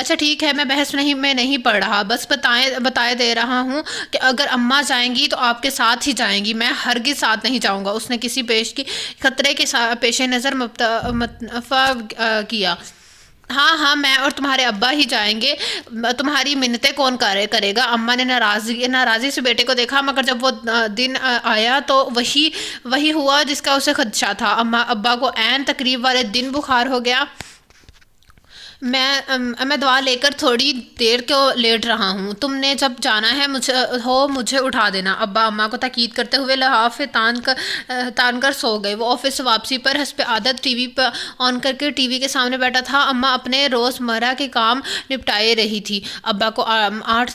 اچھا ٹھیک ہے، میں بحث میں نہیں پڑھ رہا، بس بتائے دے رہا ہوں کہ اگر اماں جائیں گی تو آپ کے ساتھ ہی جائیں گی، میں ہرگز ساتھ نہیں جاؤں گا۔ اس نے کسی خطرے کے پیش نظر متفع کیا۔ ہاں ہاں، میں اور تمہارے ابا ہی جائیں گے، تمہاری منتیں کون کرے گا؟ اماں نے ناراضی سے بیٹے کو دیکھا، مگر جب وہ دن آیا تو وہی ہوا جس کا اسے خدشہ تھا۔ ابا کو عین تقریب والے دن بخار ہو گیا۔ میں دوا لے کر تھوڑی دیر کو لیٹ رہا ہوں، تم نے جب جانا ہے مجھے اٹھا دینا۔ ابا اماں کو تاکید کرتے ہوئے لحاف تان کر سو گئے۔ وہ آفس سے واپسی پر حسب عادت ٹی وی آن کر کے ٹی وی کے سامنے بیٹھا تھا۔ اماں اپنے روزمرہ کے کام نپٹائے رہی تھی۔ ابا کو 8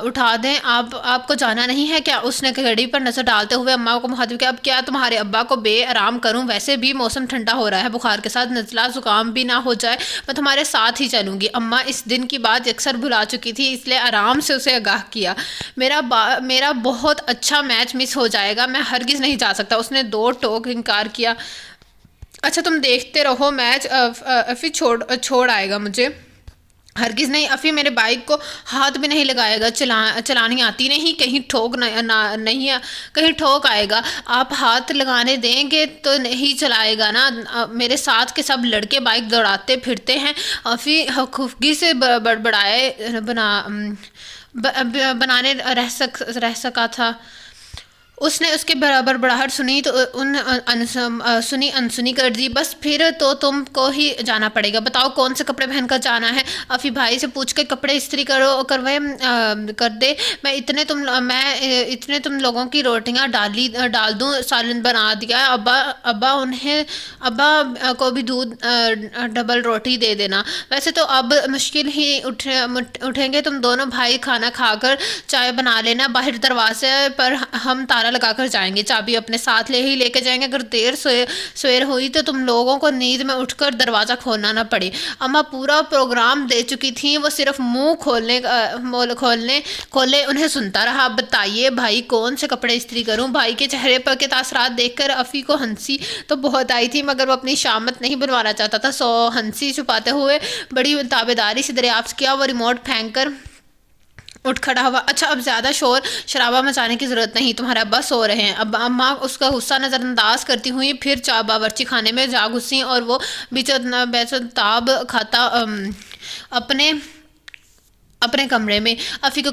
اٹھا دیں، آپ کو جانا نہیں ہے کیا؟ اس نے گھڑی پر نظر ڈالتے ہوئے اماں کو مخاطب کیا۔ اب کیا تمہارے ابا کو بے آرام کروں؟ ویسے بھی موسم ٹھنڈا ہو رہا ہے، بخار کے ساتھ نزلہ زکام بھی نہ ہو جائے، میں تمہارے ساتھ ہی چلوں گی۔ اماں اس دن کی بات اکثر بھلا چکی تھی، اس لیے آرام سے اسے آگاہ کیا۔ میرا بہت اچھا میچ مس ہو جائے گا، میں ہرگز نہیں جا سکتا۔ اس نے 2 ٹوک انکار کیا۔ اچھا تم دیکھتے رہو میچ، افی چھوڑ آئے گا مجھے؟ ہرگز نہیں، افی میرے بائک کو ہاتھ بھی نہیں لگائے گا، چلانی آتی نہیں، کہیں ٹھوک آئے گا۔ آپ ہاتھ لگانے دیں گے تو نہیں چلائے گا نا؟ میرے ساتھ کے سب لڑکے بائک دوڑاتے پھرتے ہیں۔ افی خفگی سے بنانے رہ سکا تھا۔ اس نے اس کے بڑبڑاہٹ سنی تو انسنی کر دی۔ بس پھر تو تم کو ہی جانا پڑے گا، بتاؤ کون سے کپڑے پہن کر جانا ہے؟ افی بھائی سے پوچھ کے کپڑے استری کر دے، میں اتنے تم لوگوں کی روٹیاں ڈال دوں، سالن بنا دیا۔ ابا کو بھی دودھ ڈبل روٹی دے دینا۔ ویسے تو اب مشکل ہی اٹھیں گے، تم دونوں بھائی کھانا کھا کر چائے بنا لینا، باہر دروازے پر ہم تالا لگا کر جائیں گے، چابی اپنے ساتھ لے کے جائیں گے، اگر دیر سویر ہوئی تو تم لوگوں کو نیند میں اٹھ کر دروازہ کھولنا نہ پڑے۔ اماں پورا پروگرام دے چکی تھیں، وہ صرف منہ کھولے انہیں سنتا رہا۔ بتائیے بھائی کون سے کپڑے استری کروں؟ بھائی کے چہرے پر کے تاثرات دیکھ کر افی کو ہنسی تو بہت آئی تھی، مگر وہ اپنی شامت نہیں بنوانا چاہتا تھا، سو ہنسی چھپاتے ہوئے بڑی تابیداری سے دریافت کیا۔ وہ ریموٹ پھینک کر اٹھ کھڑا ہوا۔ اچھا اب زیادہ شور شرابہ مچانے کی ضرورت نہیں، تمہارے ابا سو رہے ہیں۔ اب اماں اس کا غصہ نظر انداز کرتی ہوئی پھر باورچی خانے میں جا گھسیں اور وہ بیچتاب کھاتا اپنے کمرے میں افی کو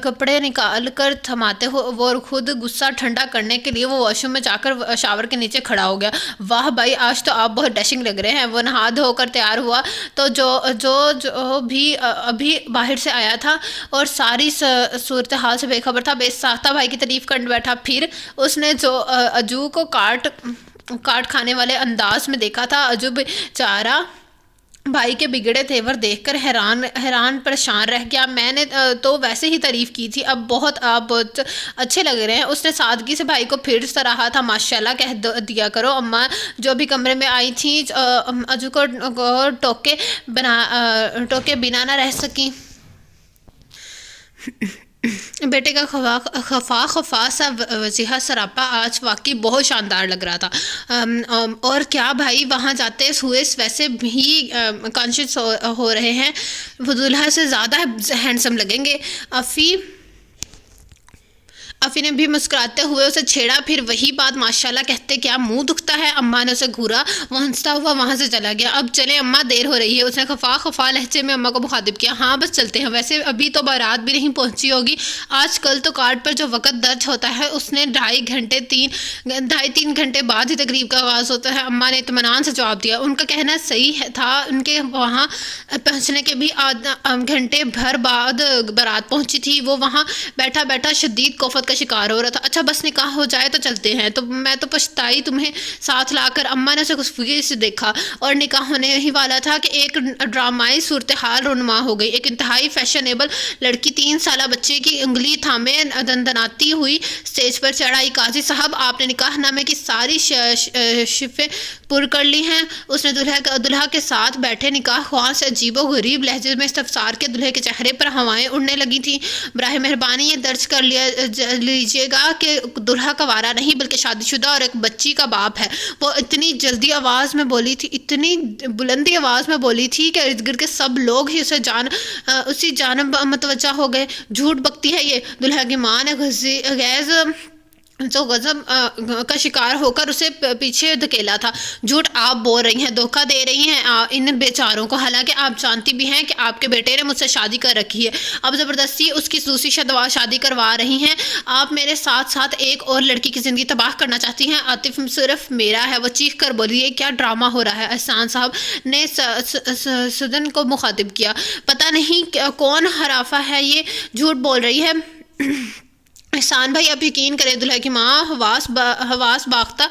کپڑے نکال کر تھماتے ہو، وہ خود غصہ ٹھنڈا کرنے کے لیے وہ واش روم میں جا کر شاور کے نیچے کھڑا ہو گیا۔ واہ بھائی آج تو آپ بہت ڈیشنگ لگ رہے ہیں۔ وہ نہا دھو کر تیار ہوا تو جو بھی ابھی باہر سے آیا تھا اور ساری صورتحال سے بے خبر تھا، بے ساختہ بھائی کی تعریف کرنے بیٹھا۔ پھر اس نے جو اجو کو کاٹ کھانے والے انداز میں دیکھا تھا، اجو بیچارہ بھائی کے بگڑے تیور دیکھ کر حیران پریشان رہ گیا۔ میں نے تو ویسے ہی تعریف کی تھی، آپ بہت اچھے لگ رہے ہیں۔ اس نے سادگی سے بھائی کو پھر سراہا تھا۔ ماشاءاللہ کہہ دیا کرو۔ اماں جو بھی کمرے میں آئی تھیں اجو کو ٹوکے بنا نہ رہ سکیں۔ بیٹے کا خفا سا وجیہہ سراپا آج واقعی بہت شاندار لگ رہا تھا۔ اور کیا بھائی وہاں جاتے ہوئے ویسے بھی کانشیس ہو رہے ہیں، وہ دولہا سے زیادہ ہینڈسم لگیں گے۔ افی نے بھی مسکراتے ہوئے اسے چھیڑا۔ پھر وہی بات ماشاءاللہ کہتے کیا منہ دکھتا ہے؟ اماں نے اسے گھورا۔ وہ ہنستا ہوا وہاں سے چلا گیا۔ اب چلیں اماں، دیر ہو رہی ہے۔ اس نے خفا لہجے میں اماں کو مخاطب کیا۔ ہاں بس چلتے ہیں، ویسے ابھی تو بارات بھی نہیں پہنچی ہوگی۔ آج کل تو کارڈ پر جو وقت درج ہوتا ہے اس نے 2.5-3 گھنٹے بعد ہی تقریب کا آغاز ہوتا ہے۔ اماں نے اطمینان سے جواب دیا۔ ان کا کہنا صحیح تھا، ان کے وہاں پہنچنے کے بھی گھنٹے بھر بعد بارات پہنچی تھی۔ وہ وہاں بیٹھا بیٹھا شدید کوفت کا شکار ہو رہا تھا۔ اچھا بس نکاح ہو جائے تو چلتے ہیں، تو میں تو پچھتائی تمہیں ساتھ لا کر۔ اماں نے اسے خفگی سے دیکھا اور نکاح ہونے ہی والا تھا کہ ایک ڈرامائی صورتحال رونما ہو گئی۔ ایک انتہائی فیشنیبل لڑکی 3 سالہ بچے کی انگلی تھامے دندناتی ہوئی اسٹیج پر چڑھ آئی۔ قاضی صاحب آپ نے نکاح نامے کی ساری شفیں پر کر لی ہیں؟ اس نے دلہا کے ساتھ بیٹھے نکاح خواہاں سے عجیب و غریب لہجے میں استفسار کے دلہے کے چہرے پر ہوائیں اڑنے لگی تھیں۔ براہ مہربانی یہ درج کر لیجیے گا کہ دلہا کا وارا نہیں بلکہ شادی شدہ اور ایک بچی کا باپ ہے۔ وہ اتنی جلدی آواز میں بولی تھی، اتنی بلندی آواز میں بولی تھی کہ ارد گرد کے سب لوگ ہی اسی جانب متوجہ ہو گئے۔ جھوٹ بکتی ہے یہ، دلہا کی ماں نے غیظ تو غضب کا شکار ہو کر اسے پیچھے دھکیلا تھا۔ جھوٹ آپ بول رہی ہیں، دھوکہ دے رہی ہیں ان بیچاروں کو، حالانکہ آپ جانتی بھی ہیں کہ آپ کے بیٹے نے مجھ سے شادی کر رکھی ہے، اب زبردستی اس کی دوسری شادی کروا رہی ہیں۔ آپ میرے ساتھ ساتھ ایک اور لڑکی کی زندگی تباہ کرنا چاہتی ہیں۔ عاطف صرف میرا ہے، وہ چیخ کر بولی۔ یہ کیا ڈرامہ ہو رہا ہے؟ احسان صاحب نے سدن کو مخاطب کیا۔ پتہ نہیں کون حرافہ ہے یہ، جھوٹ بول رہی ہے۔ احسان بھائی آپ یقین کریں، دلہا کی ماں حواس باختہ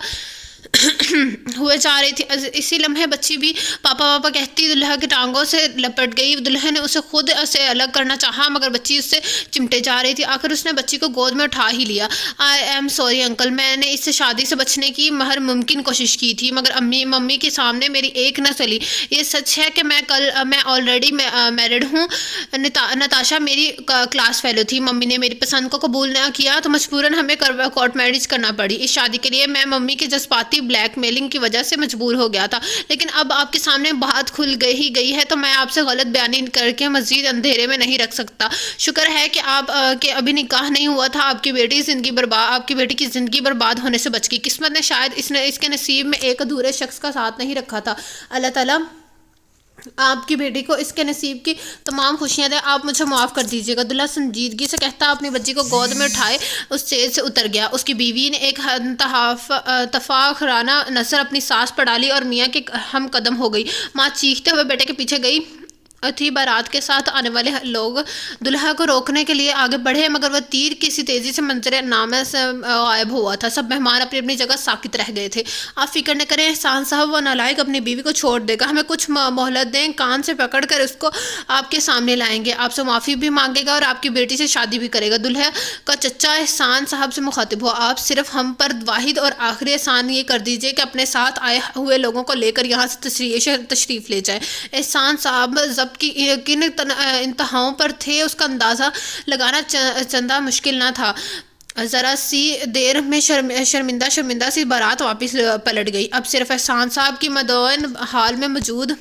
ہوئے جا رہی تھی۔ اسی لمحے بچی بھی پاپا پاپا کہتی دلہا کی ٹانگوں سے لپٹ گئی۔ دلہا نے اسے خود سے الگ کرنا چاہا مگر بچی اس سے چمٹے جا رہی تھی۔ آخر اس نے بچی کو گود میں اٹھا ہی لیا۔ آئی ایم سوری انکل، میں نے اس سے شادی سے بچنے کی ہر ممکن کوشش کی تھی مگر ممی کے سامنے میری ایک نہ چلی۔ یہ سچ ہے کہ میں آلریڈی میرڈ ہوں۔ نتاشا میری کلاس فیلو تھی، ممی نے میری پسند کو قبول نہ کیا تو مجبوراً ہمیں کورٹ میرج کرنا پڑی۔ اس شادی کے لیے میں ممی کے جذباتی بلیک میلنگ کی وجہ سے مجبور ہو گیا تھا، لیکن اب آپ کے سامنے بات کھل گئی ہے تو میں آپ سے غلط بیانی کر کے مزید اندھیرے میں نہیں رکھ سکتا۔ شکر ہے کہ آپ کے ابھی نکاح نہیں ہوا تھا، آپ کی بیٹی کی زندگی برباد ہونے سے بچ گئی۔ قسمت نے شاید اس کے نصیب میں ایک ادھورے شخص کا ساتھ نہیں رکھا تھا۔ اللہ تعالیٰ آپ کی بیٹی کو اس کے نصیب کی تمام خوشیاں دے، آپ مجھے معاف کر دیجیے گا۔ دلہا سنجیدگی سے کہتا اپنی بچی کو گود میں اٹھائے اس اسٹیج سے اتر گیا۔ اس کی بیوی نے ایک تفاخرانہ نظر اپنی ساس پر ڈالی اور میاں کے ہم قدم ہو گئی۔ ماں چیختے ہوئے بیٹے کے پیچھے گئی تھی۔ بارات کے ساتھ آنے والے لوگ دلہا کو روکنے کے لیے آگے بڑھے مگر وہ تیر کسی تیزی سے منظر نامہ سے غائب ہوا تھا۔ سب مہمان اپنی اپنی جگہ ساکت رہ گئے تھے۔ آپ فکر نہ کریں احسان صاحب، وہ نالائق اپنی بیوی کو چھوڑ دے گا، ہمیں کچھ مہلت دیں، کان سے پکڑ کر اس کو آپ کے سامنے لائیں گے، آپ سے معافی بھی مانگے گا اور آپ کی بیٹی سے شادی بھی کرے گا۔ دلہا کا چچا احسان صاحب سے مخاطب ہوا۔ آپ صرف ہم پر واحد اور آخری احسان یہ کر دیجیے کہ اپنے ساتھ آئے ہوئے لوگوں کو لے کر یہاں سے تشریف لے جائیں۔ احسان صاحب ضبط کی کن انتہاؤں پر تھے اس کا اندازہ لگانا چندہ مشکل نہ تھا۔ ذرا سی دیر میں شرمندہ سی بارات واپس پلٹ گئی۔ اب صرف احسان صاحب کی مدعوین حال میں موجود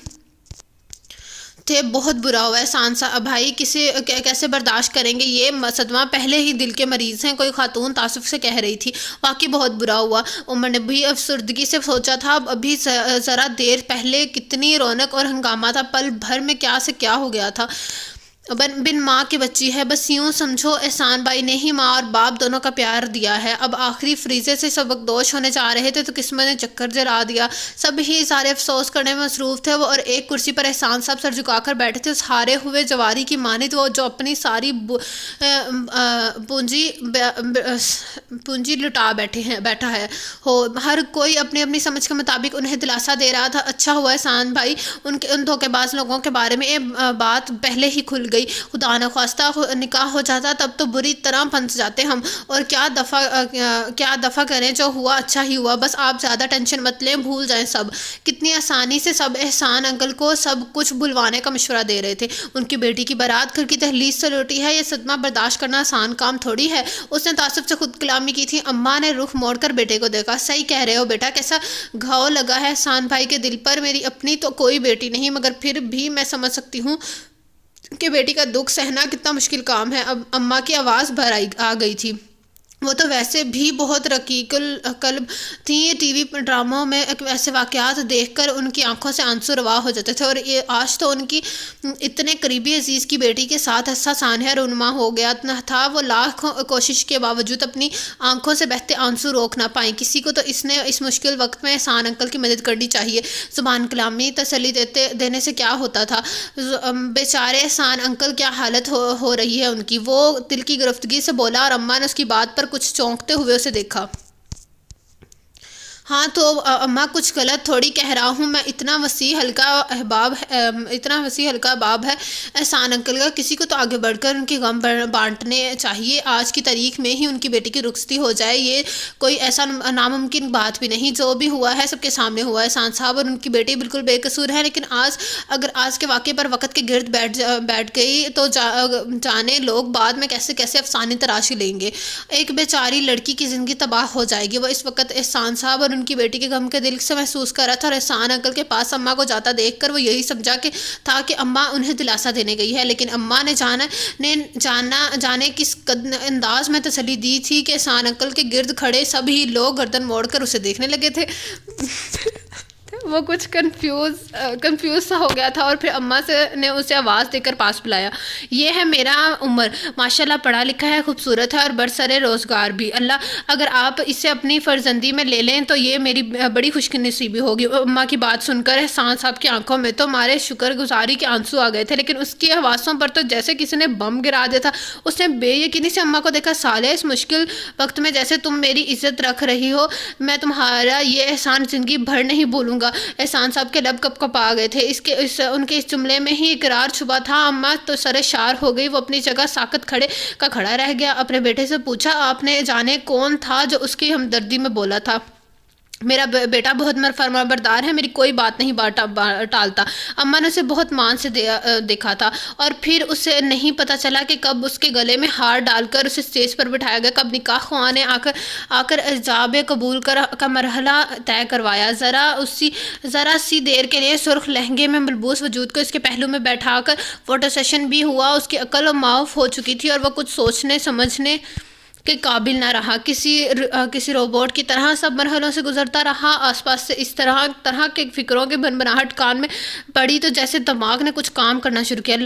تھے۔ بہت برا ہوا احسان صاحب بھائی، کیسے برداشت کریں گے یہ صدمہ، پہلے ہی دل کے مریض ہیں، کوئی خاتون تاسف سے کہہ رہی تھی۔ واقعی بہت برا ہوا، عمر نے بھی افسردگی سے سوچا تھا۔ ابھی ذرا دیر پہلے کتنی رونق اور ہنگامہ تھا، پل بھر میں کیا سے کیا ہو گیا تھا۔ بن ماں کی بچی ہے، بس یوں سمجھو احسان بھائی نے ہی ماں اور باپ دونوں کا پیار دیا ہے۔ اب آخری فریضے سے سبکدوش ہونے جا رہے تھے تو قسمت نے چکر جلا دیا۔ سب ہی سارے افسوس کرنے میں مصروف تھے اور ایک کرسی پر احسان صاحب سر جھکا کر بیٹھے تھے، اس ہارے ہوئے جواری کی مانند وہ جو اپنی ساری پونجی لٹا بیٹھا ہے ہو۔ ہر کوئی اپنی اپنی سمجھ کے مطابق انہیں دلاسا دے رہا تھا۔ اچھا ہوا احسان بھائی، ان دھوکے باز لوگوں کے بارے میں بات پہلے ہی کھل گئی۔ خدا نخواستہ نکاح ہو جاتا تب تو بری طرح پھنس جاتے ہم، اور کیا دفع کریں، جو ہوا اچھا ہی ہوا، بس آپ زیادہ ٹینشن مت لیں، بھول جائیں سب۔ کتنی آسانی سے سب احسان انکل کو سب کچھ بھلوانے کا مشورہ دے رہے تھے۔ ان کی بیٹی کی بارات گھر کی دہلیز سے لوٹی ہے، یہ صدمہ برداشت کرنا آسان کام تھوڑی ہے۔ اس نے تعصب سے خود کلامی کی تھی۔ اماں نے رخ موڑ کر بیٹے کو دیکھا۔ صحیح کہہ رہے ہو بیٹا، کیسا گھاؤ لگا ہے احسان بھائی کے دل پر۔ میری اپنی تو کوئی بیٹی نہیں مگر پھر بھی میں سمجھ سکتی ہوں کہ بیٹی کا دکھ سہنا کتنا مشکل کام ہے۔ اب اماں کی آواز بھر آ گئی تھی۔ وہ تو ویسے بھی بہت رقیق القلب تھیں، یہ ٹی وی ڈراموں میں ایسے واقعات دیکھ کر ان کی آنکھوں سے آنسو روا ہو جاتے تھے، اور آج تو ان کی اتنے قریبی عزیز کی بیٹی کے ساتھ ایسا سانحہ رونما ہو گیا تھا، وہ لاکھ کوشش کے باوجود اپنی آنکھوں سے بہتے آنسو روک نہ پائیں۔ کسی کو تو اس مشکل وقت میں احسان انکل کی مدد کرنی چاہیے۔ زبان کلامی تسلی دینے سے کیا ہوتا تھا؟ بیچارے احسان انکل، کیا حالت ہو رہی ہے ان کی؟ وہ دل کی گرفتگی سے بولا اور اماں نے اس کی بات پر کچھ چونکتے ہوئے اسے دیکھا۔ ہاں تو اماں کچھ غلط تھوڑی کہہ رہا ہوں میں، اتنا وسیع حلقہ باب ہے احسان انکل کا، کسی کو تو آگے بڑھ کر ان کے غم بانٹنے چاہیے۔ آج کی تاریخ میں ہی ان کی بیٹی کی رخصتی ہو جائے، یہ کوئی ایسا ناممکن بات بھی نہیں۔ جو بھی ہوا ہے سب کے سامنے ہوا ہے، احسان صاحب اور ان کی بیٹی بالکل بے قصور ہے، لیکن اگر آج کے واقعے پر وقت کے گرد بیٹھ گئی تو جانے لوگ بعد میں کیسے کیسے افسانے تراشی لیں گے۔ ایک بیچاری لڑکی کی زندگی تباہ ہو جائے گی۔ وہ اس وقت احسان صاحب اور ان کی بیٹی کے غم کے دل سے محسوس کر رہا تھا، اور احسان انکل کے پاس اماں کو جاتا دیکھ کر وہ یہی سمجھا تھا کہ اماں انہیں دلاسا دینے گئی ہے، لیکن اماں نے جانے کس انداز میں تسلی دی تھی کہ احسان انکل کے گرد کھڑے سبھی لوگ گردن موڑ کر اسے دیکھنے لگے تھے۔ وہ کچھ کنفیوز سا ہو گیا تھا، اور پھر اماں نے اسے آواز دے کر پاس بلایا۔ یہ ہے میرا عمر، ماشاءاللہ پڑھا لکھا ہے، خوبصورت ہے اور برسر روزگار بھی۔ اللہ اگر آپ اسے اپنی فرزندی میں لے لیں تو یہ میری بڑی خوش نصیبی ہوگی۔ اماں کی بات سن کر احسان صاحب کی آنکھوں میں تو مارے شکر گزاری کے آنسو آ گئے تھے، لیکن اس کی حواسوں پر تو جیسے کسی نے بم گرا دیا تھا۔ اس نے بے یقینی سے اماں کو دیکھا۔ سالے، اس مشکل وقت میں جیسے تم میری عزت رکھ رہی ہو، میں تمہارا یہ احسان زندگی بھر نہیں بھولوں گا۔ احسان صاحب کے لب کپ آ گئے تھے، ان کے اس جملے میں ہی اقرار چھپا تھا۔ اماں تو سرشار ہو گئی، وہ اپنی جگہ ساکت کھڑا رہ گیا۔ اپنے بیٹے سے پوچھا، آپ نے جانے کون تھا جو اس کی ہمدردی میں بولا تھا؟ میرا بیٹا بہت فرمانبردار ہے، میری کوئی بات نہیں ٹالتا۔ اماں نے اسے بہت مان سے دیکھا تھا، اور پھر اسے نہیں پتہ چلا کہ کب اس کے گلے میں ہار ڈال کر اسے اسٹیج پر بٹھایا گیا، کب نکاح خواہ نے آ کر ایجاب قبول کا مرحلہ طے کروایا۔ ذرا سی دیر کے لیے سرخ لہنگے میں ملبوس وجود کو اس کے پہلو میں بیٹھا کر فوٹو سیشن بھی ہوا۔ اس کی عقل معاف ہو چکی تھی اور وہ کچھ سوچنے سمجھنے کے قابل نہ رہا، کسی روبوٹ کی طرح سب مرحلوں سے گزرتا رہا۔ آس پاس سے اس طرح کے فکروں کی بھنبھناہٹ کان میں پڑی تو جیسے دماغ نے کچھ کام کرنا شروع کیا۔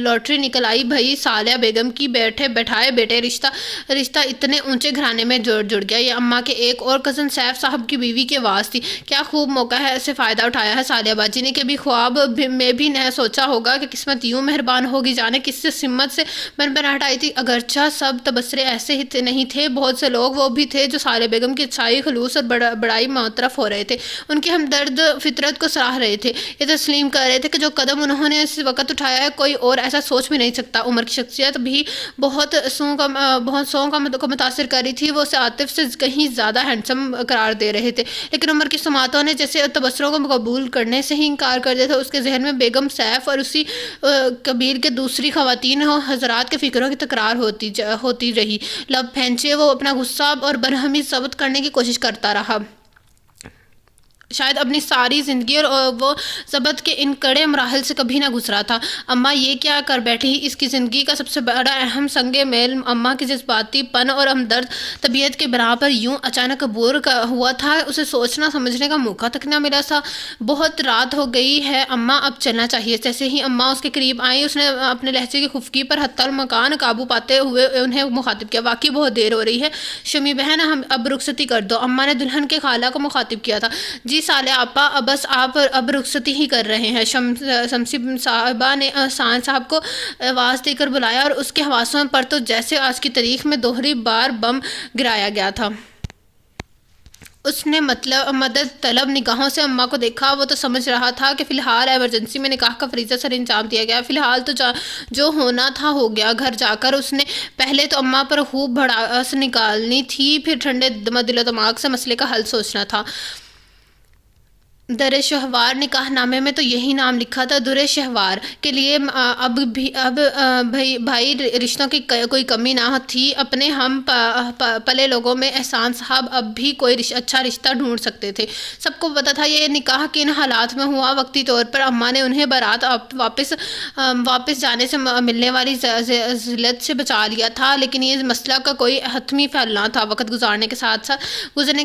لاٹری نکل آئی بھائی، سالیہ بیگم کی بیٹھائے بیٹے رشتہ اتنے اونچے گھرانے میں جڑ گیا۔ یہ اماں کے ایک اور کزن سیف صاحب کی بیوی کی آواز تھی۔ کیا خوب موقع ہے، سے فائدہ اٹھایا ہے سالیہ باجی نے، کبھی خواب میں بھی نہ سوچا ہوگا کہ قسمت یوں مہربان ہوگی، جانے کس سے سمت سے بھنبھناہٹ آئی تھی۔ اگرچہ سب تبصرے ایسے ہی نہیں تھے، بہت سے لوگ وہ بھی تھے جو سالیہ بیگم کی اچھائی، خلوص اور بڑائی معترف ہو رہے تھے، ان کی ہمدرد فطرت کو سراہ رہے تھے، یہ تسلیم کر رہے تھے کہ جو قدم انہوں نے اس وقت اٹھایا ہے کوئی اور ایسا سوچ بھی نہیں سکتا۔ عمر کی شخصیت بھی بہت سو کو متاثر کر رہی تھی، وہ اسے عاطف سے کہیں زیادہ ہینڈسم قرار دے رہے تھے، لیکن عمر کی سماعتوں نے جیسے تبصروں کو قبول کرنے سے ہی انکار کر دیا تھا۔ اس کے ذہن میں بیگم، سیف اور اسی قبیل کے دوسری خواتین و حضرات کے فکروں کی تکرار ہوتی رہی۔ لب پھینچے وہ اپنا غصہ اور برہمی ضبط کرنے کی کوشش کرتا رہا۔ شاید اپنی ساری زندگی اور وہ ضبط کے ان کڑے مراحل سے کبھی نہ گزرا تھا۔ اماں یہ کیا کر بیٹھی؟ اس کی زندگی کا سب سے بڑا اہم سنگ میل اماں کی جذباتی پن اور ہمدرد طبیعت کے بنا پر یوں اچانک عبور ہوا تھا، اسے سوچنا سمجھنے کا موقع تک نہ ملا تھا۔ بہت رات ہو گئی ہے اماں، اب چلنا چاہیے۔ جیسے ہی اماں اس کے قریب آئیں، اس نے اپنے لہجے کی خفگی پر حتی المکان قابو پاتے ہوئے انہیں مخاطب کیا۔ واقعی بہت دیر ہو رہی ہے شمی بہن، اب رخصتی کر دو۔ اماں نے دلہن کے خالہ کو مخاطب کیا تھا۔ جی سالیہ آپا، بس آپ اب رخصتی ہی کر رہے ہیں۔ شمسی صاحبہ نے احسان صاحب کو آواز دے کر بلایا، اور اس کے حواسوں پر تو جیسے آج کی تاریخ میں دوہری بار بم گرایا گیا تھا۔ اس نے مدد طلب نگاہوں سے اماں کو دیکھا۔ وہ تو سمجھ رہا تھا کہ فی الحال ایمرجنسی میں نکاح کا فریضہ سر انجام دیا گیا، فی الحال تو جو ہونا تھا ہو گیا۔ گھر جا کر اس نے پہلے تو اماں پر خوب بھڑاس نکالنی تھی، پھر ٹھنڈے دل و دماغ سے مسئلے کا حل سوچنا تھا۔ در شہوار نکاح نامے میں تو یہی نام لکھا تھا، در شہوار کے لیے اب بھائی رشتوں کی کوئی کمی نہ تھی۔ اپنے ہم پلے لوگوں میں احسان صاحب اب بھی کوئی اچھا رشتہ ڈھونڈ سکتے تھے۔ سب کو پتا تھا یہ نکاح کن حالات میں ہوا۔ وقتی طور پر اماں نے انہیں بارات واپس جانے سے ملنے والی ذلت سے بچا لیا تھا، لیکن یہ مسئلہ کا کوئی حتمی پھیلنا تھا۔ وقت گزرنے کے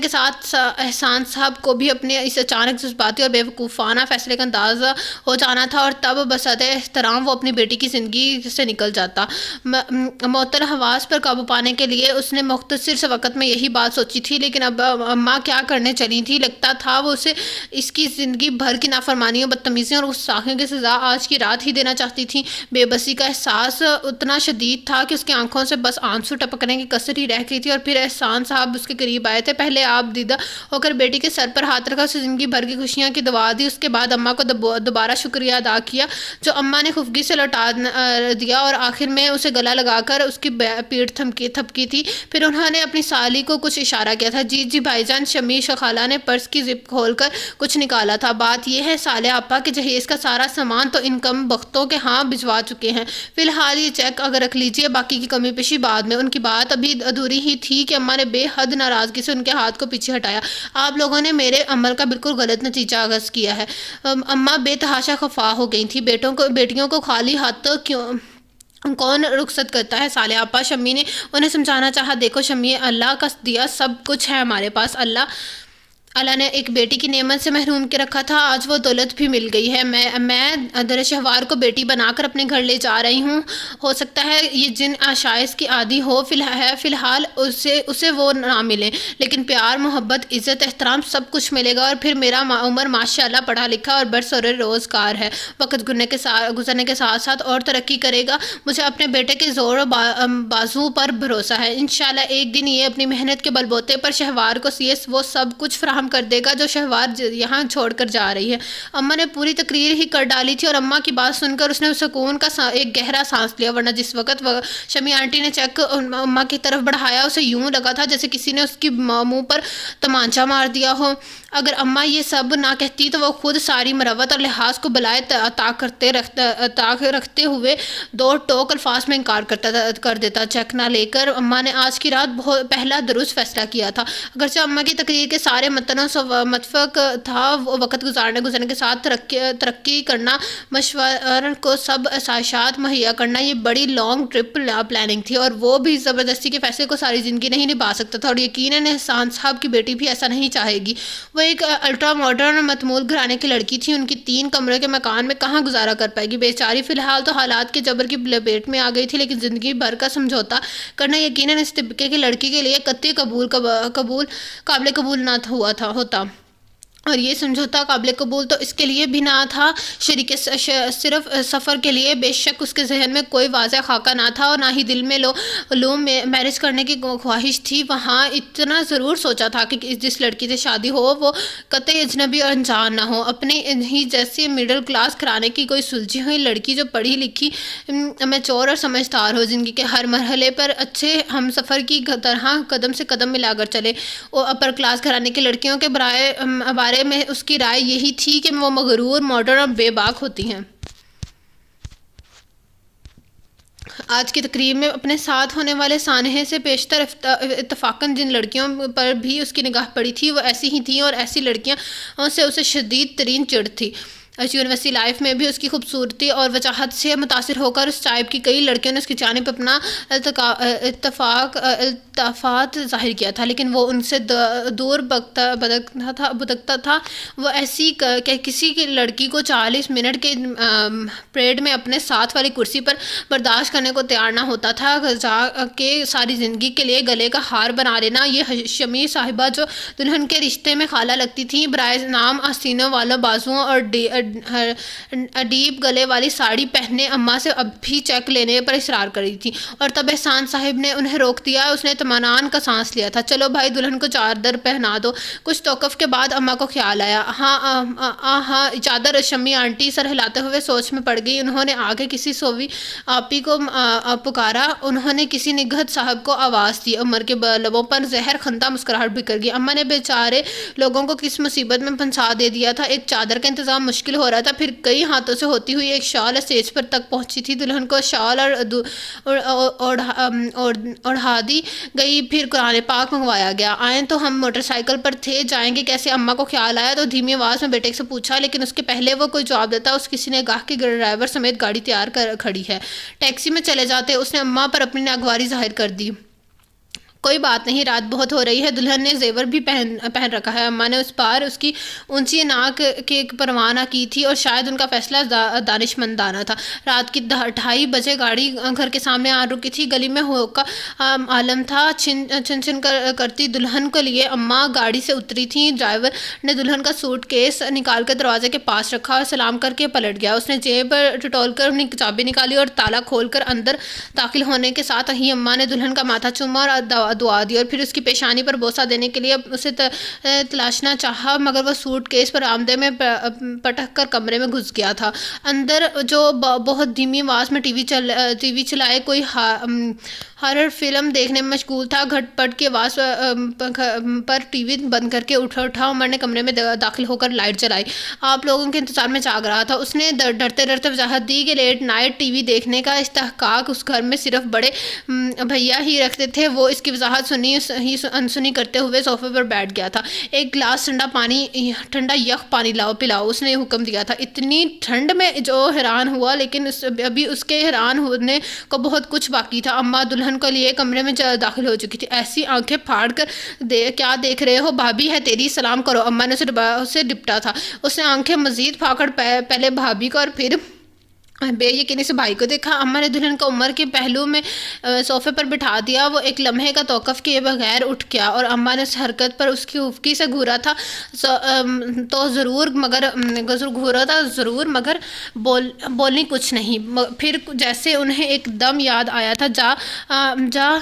ساتھ احسان صاحب کو بھی اپنے اس اچانک جذباتی اور بیوقوفانہ فیصلے کا اندازہ ہو جانا تھا، اور تب بساط احترام وہ اپنی بیٹی کی زندگی سے نکل جاتا۔ معطل حواس پر قابو پانے کے لیے اس نے مختصر سے وقت میں یہی بات سوچی تھی، لیکن اب اماں کیا کرنے چلی تھی؟ لگتا تھا وہ اسے اس کی زندگی بھر کی نافرمانیوں، بدتمیزیوں اور گستاخیوں کی سزا آج کی رات ہی دینا چاہتی تھیں۔ بے بسی کا احساس اتنا شدید تھا کہ اس کی آنکھوں سے بس آنسو ٹپکنے کی کسر ہی رہ گئی تھی، اور پھر احسان صاحب اس کے قریب آئے تھے۔ پہلے آپ دیدہ ہو کر بیٹی کے سر پر ہاتھ رکھا، اسے زندگی بھر کی خوشیاں کی دعا دی، اس کے بعد اماں کو دوبارہ شکریہ ادا کیا جو اماں نے خفگی سے لوٹا دیا، اور آخر میں اسے گلا لگا کر اس کی پیٹھ تھپکی تھی۔ پھر انہوں نے اپنی سالی کو کچھ اشارہ کیا تھا۔ جی بھائی جان، شمی خالہ نے پرس کی زپ کھول کر کچھ نکالا تھا۔ بات یہ ہے صالح آپا کہ جہیز کا سارا سامان تو ان کم بختوں کے ہاں بھجوا چکے ہیں۔ فی الحال یہ چیک اگر رکھ لیجئے، باقی کی کمی پیشی بعد میں۔ ان کی بات ابھی ادھوری ہی تھی کہ اماں نے بے حد ناراضگی سے ان کے ہاتھ کو پیچھے ہٹایا۔ آپ لوگوں نے میرے عمل کا بالکل غلط نتیجہ اخذ کیا ہے۔ اماں بے تحاشا خفا ہو گئی تھیں۔ بیٹیوں کو خالی ہاتھ کون رخصت کرتا ہے صالح آپا؟ شمی نے انہیں سمجھانا چاہا۔ دیکھو شمی، اللہ کا دیا سب کچھ ہے ہمارے پاس۔ اللہ نے ایک بیٹی کی نعمت سے محروم کے رکھا تھا، آج وہ دولت بھی مل گئی ہے۔ میں در شہوار کو بیٹی بنا کر اپنے گھر لے جا رہی ہوں۔ ہو سکتا ہے یہ جن عشائش کی عادی ہو، فی الحال اسے وہ نہ ملے، لیکن پیار، محبت، عزت، احترام سب کچھ ملے گا۔ اور پھر میرا عمر ماشاءاللہ پڑھا لکھا اور برسر روزگار ہے، وقت گزرنے کے ساتھ ساتھ اور ترقی کرے گا۔ مجھے اپنے بیٹے کے زور و بازو پر بھروسہ ہے۔ انشاءاللہ ایک دن یہ اپنی محنت کے بلبوتے پر شہوار کو وہ سب کچھ فراہم کر دے گا جو شہوار یہاں چھوڑ کر جا رہی ہے۔ اماں نے پوری تقریر ہی کر ڈالی تھی، اور اماں کی بات سن کر اس نے سکون کا ایک گہرا سانس لیا، ورنہ جس وقت شمی آنٹی نے چیک اماں کی طرف بڑھایا، اسے یوں لگا تھا جیسے کسی نے اس کی منہ پر تمانچہ مار دیا ہو۔ اگر اماں یہ سب نہ کہتی تو وہ خود ساری مروت اور لحاظ کو بلائے طاق رکھتے ہوئے دو ٹوک الفاظ میں انکار کر دیتا۔ چیک نہ لے کر اماں نے آج کی رات پہلا درست فیصلہ کیا تھا۔ اگرچہ اماں کی تقریر کے سارے متنوں سے متفق تھا، وقت گزرنے کے ساتھ ترقی کرنا، مشورہ کو سب آسائشات مہیا کرنا، یہ بڑی لانگ ٹرپ پلاننگ تھی، اور وہ بھی زبردستی کے فیصلے کو ساری زندگی نہیں نبھا سکتا تھا، اور یقیناً احسان صاحب کی بیٹی بھی ایسا نہیں چاہے گی۔ وہ ایک الٹرا ماڈرن اور متمول گھرانے کی لڑکی تھی، ان کی 3 کمرے کے مکان میں کہاں گزارا کر پائے گی بیچاری؟ فی الحال تو حالات کے جبر کی لپیٹ میں آ گئی تھی، لیکن زندگی بھر کا سمجھوتا کرنا یقیناً اس طبقے کی لڑکی کے لیے قطعی قابل قبول نہ ہوتا، اور یہ سمجھوتا قابل قبول تو اس کے لیے بھی نہ تھا شریک صرف سفر کے لیے۔ بے شک اس کے ذہن میں کوئی واضح خاکہ نہ تھا، اور نہ ہی دل میں میرج کرنے کی خواہش تھی۔ وہاں اتنا ضرور سوچا تھا کہ جس لڑکی سے شادی ہو وہ قطعی اجنبی اور انجان نہ ہو، اپنے ہی جیسی مڈل کلاس گھرانے کی کوئی سلجھی ہوئی لڑکی جو پڑھی لکھی، میچور اور سمجھدار ہو، زندگی کے ہر مرحلے پر اچھے ہم سفر کی طرح قدم سے قدم ملا کر چلے۔ اپر کلاس گھرانے کی لڑکیوں کے بارے میں اس کی رائے یہی تھی کہ وہ مغرور، ماڈرن اور بے باک ہوتی ہیں۔ آج کی تقریب میں اپنے ساتھ ہونے والے سانحے سے پیشتر اتفاقاً جن لڑکیوں پر بھی اس کی نگاہ پڑی تھی وہ ایسی ہی تھیں، اور ایسی لڑکیاں سے اسے شدید ترین چڑ تھی۔ یونیورسٹی لائف میں بھی اس کی خوبصورتی اور وجاہت سے متاثر ہو کر اس ٹائپ کی کئی لڑکیوں نے اس کی جانب اپنا التفات ظاہر کیا تھا، لیکن وہ ان سے دور بھٹکتا تھا۔ وہ ایسی کہ کسی کی لڑکی کو 40 منٹ کے پریڈ میں اپنے ساتھ والی کرسی پر برداشت کرنے کو تیار نہ ہوتا تھا کہ ساری زندگی کے لیے گلے کا ہار بنا لینا۔ یہ شمی صاحبہ جو دلہن کے رشتے میں خالہ لگتی تھیں، برائے نام آستینوں والوں بازوؤں اور ڈیپ گلے والی ساڑی پہنے اماں سے اب بھی چیک لینے پر اصرار کر رہی تھی، اور تب احسان صاحب نے انہیں روک دیا۔ اس نے اطمینان کا سانس لیا تھا۔ چلو بھائی، دلہن کو چادر پہنا دو۔ کچھ توقف کے بعد اماں کو خیال آیا، ہاں چادر۔ شمی آنٹی سر ہلاتے ہوئے سوچ میں پڑ گئی۔ انہوں نے آگے کسی سووی آپی کو پکارا، انہوں نے کسی نگہت صاحب کو آواز دی۔ عمر کے لبوں پر زہر خندہ مسکراہٹ بکھر گئی۔ اماں نے بیچارے لوگوں کو کس مصیبت میں پھنسا دے دیا تھا۔ ایک چادر کا انتظام مشکل ہو رہا تھا، پھر کئی ہاتھوں سے ہوتی ہوئی ایک شال اسٹیج پر تک پہنچی تھی۔ دلہن کو شال اوڑھا دی گئی، پھر قرآن پاک منگوایا گیا۔ آئیں تو ہم موٹر سائیکل پر تھے، جائیں گے کیسے؟ اماں کو خیال آیا تو دھیمی آواز میں بیٹے سے پوچھا، لیکن اس کے پہلے وہ کوئی جواب دیتا اس کسی نے گاہ کے ڈرائیور سمیت گاڑی تیار کر کھڑی ہے، ٹیکسی میں چلے جاتے۔ اس نے اماں پر اپنی ناگواری ظاہر کر دی۔ کوئی بات نہیں، رات بہت ہو رہی ہے، دلہن نے زیور بھی پہن رکھا ہے۔ اماں نے اس بار اس کی اونچی ناک کی پروانہ کی تھی اور شاید ان کا فیصلہ دانشمندانہ تھا۔ رات کی 2:30 بجے گاڑی گھر کے سامنے آ رکی تھی۔ گلی میں ہو کا عالم تھا، چھن چھن کرتی دلہن کو لیے اماں گاڑی سے اتری تھیں۔ ڈرائیور نے دلہن کا سوٹ کیس نکال کر دروازے کے پاس رکھا اور سلام کر کے پلٹ گیا۔ اس نے جیب ٹٹول کر اپنی چابی نکالی اور تالا کھول کر اندر داخل ہونے کے ساتھ ہی اماں نے دلہن کا ماتھا چوما اور دعا دی اور پھر اس کی پیشانی پر بوسہ دینے کے لیے اسے تلاشنا چاہا، مگر وہ سوٹ کیس برآمدے میں پٹک کر کمرے میں گھس گیا تھا۔ اندر جو بہت دھیمی آواز میں ٹی وی چلائے کوئی ہارر فلم دیکھنے میں مشغول تھا۔ گھٹ پٹ کی آواز پر ٹی وی بند کر کے اٹھا عمر نے کمرے میں داخل ہو کر لائٹ جلائی۔ آپ لوگوں کے انتظار میں جاگ رہا تھا۔ اس نے ڈرتے ڈرتے وضاحت دی کہ لیٹ نائٹ ٹی وی دیکھنے کا استحقاق اس گھر میں صرف بڑے بھیا ہی رکھتے تھے۔ وہ اس کی وضاحت انسنی کرتے ہوئے صوفے پر بیٹھ گیا تھا۔ ایک گلاس ٹھنڈا یخ پانی پلاؤ، اس نے حکم دیا تھا۔ اتنی ٹھنڈ میں جو حیران ہوا، لیکن ابھی اس کے حیران ہونے کو بہت کچھ باقی تھا۔ اماں دلہن کو لیے کمرے میں داخل ہو چکی تھی۔ ایسی آنکھیں پھاڑ کر کیا دیکھ رہے ہو؟ بھابھی ہے تیری، سلام کرو۔ اماں نے اسے ڈپٹا تھا۔ اس نے آنکھیں مزید پھاڑ پہلے بھابھی کو اور پھر بے یقینی سے بھائی کو دیکھا۔ اماں نے دلہن کو عمر کے پہلو میں صوفے پر بٹھا دیا۔ وہ ایک لمحے کا توقف کیے بغیر اٹھ گیا اور اماں نے اس حرکت پر اس کی افقی سے گھورا تھا ضرور مگر بولنی کچھ نہیں۔ پھر جیسے انہیں ایک دم یاد آیا تھا، جا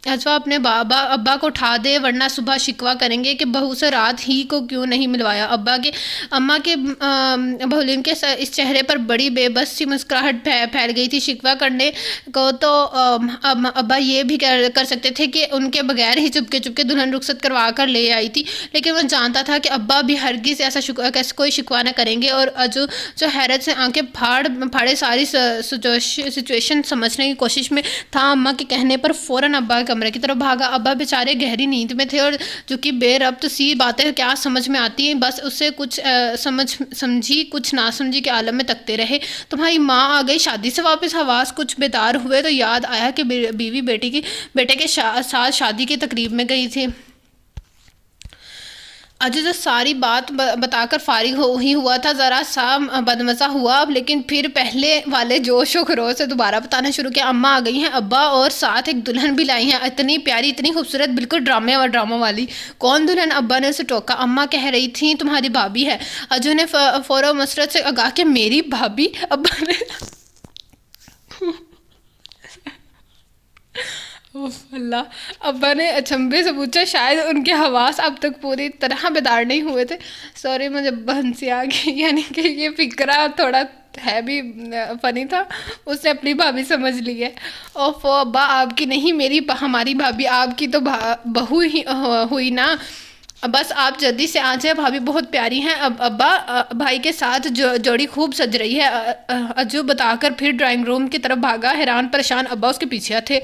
اجوا اپنے ابا کو اٹھا دے ورنہ صبح شکوہ کریں گے کہ بہو سے رات ہی کو کیوں نہیں ملوایا۔ اماں کے بہولیم کے اس چہرے پر بڑی بے بس سی مسکراہٹ پھیل گئی تھی۔ شکوہ کرنے کو تو ابا یہ بھی کر سکتے تھے کہ ان کے بغیر ہی چپکے دلہن رخصت کروا کر لے آئی تھی، لیکن وہ جانتا تھا کہ ابا بھی ہرگز ایسا کوئی شکوہ نہ کریں گے۔ اور اجو جو حیرت سے آنکھیں پھاڑے ساری سچویشن سمجھنے کی کوشش میں تھا، اماں کے کہنے پر فوراً ابا کے کمرے کی طرف بھاگا۔ ابا بیچارے گہری نیند میں تھے اور جو کہ بے ربط سی باتیں کیا سمجھ میں آتی ہیں، بس اسے کچھ سمجھی کچھ نہ سمجھی کے عالم میں تکتے رہے۔ تمہاری ماں آ گئی شادی سے واپس؟ حواس کچھ بیدار ہوئے تو یاد آیا کہ بیوی بیٹے کے ساتھ شادی کی تقریب میں گئی تھی۔ اجو جو ساری بات بتا کر فارغ ہی ہوا تھا، ذرا سا بدمزہ ہوا، لیکن پھر پہلے والے جوش و خروش سے دوبارہ بتانا شروع کیا۔ اماں آ گئی ہیں ابا، اور ساتھ ایک دلہن بھی لائی ہیں، اتنی پیاری اتنی خوبصورت، بالکل ڈرامہ والی۔ کون دلہن؟ ابا نے اسے ٹوکا۔ اماں کہہ رہی تھیں تمہاری بھابھی ہے۔ اجو نے فور و مسرت سے آگاہ کہ میری بھابھی؟ ابا نے اللہ، ابا نے اچنبھے سے پوچھا، شاید ان کے حواس اب تک پوری طرح بیدار نہیں ہوئے تھے۔ سوری، مجھے ہنسی آ گئی، یعنی کہ یہ فقرہ تھوڑا ہے بھی فنی تھا۔ اس نے اپنی بھابھی سمجھ لی ہے۔ اوف ابا، آپ کی نہیں، ہماری بھابھی، آپ کی تو بہو ہی ہوئی نا۔ بس آپ جلدی سے آ جائیں، بھابھی بہت پیاری ہیں۔ ابا، بھائی کے ساتھ جوڑی خوب سج رہی ہے، اجو بتا کر پھر ڈرائنگ روم کی طرف بھاگا۔ حیران پریشان ابا اس کے پیچھے تھے۔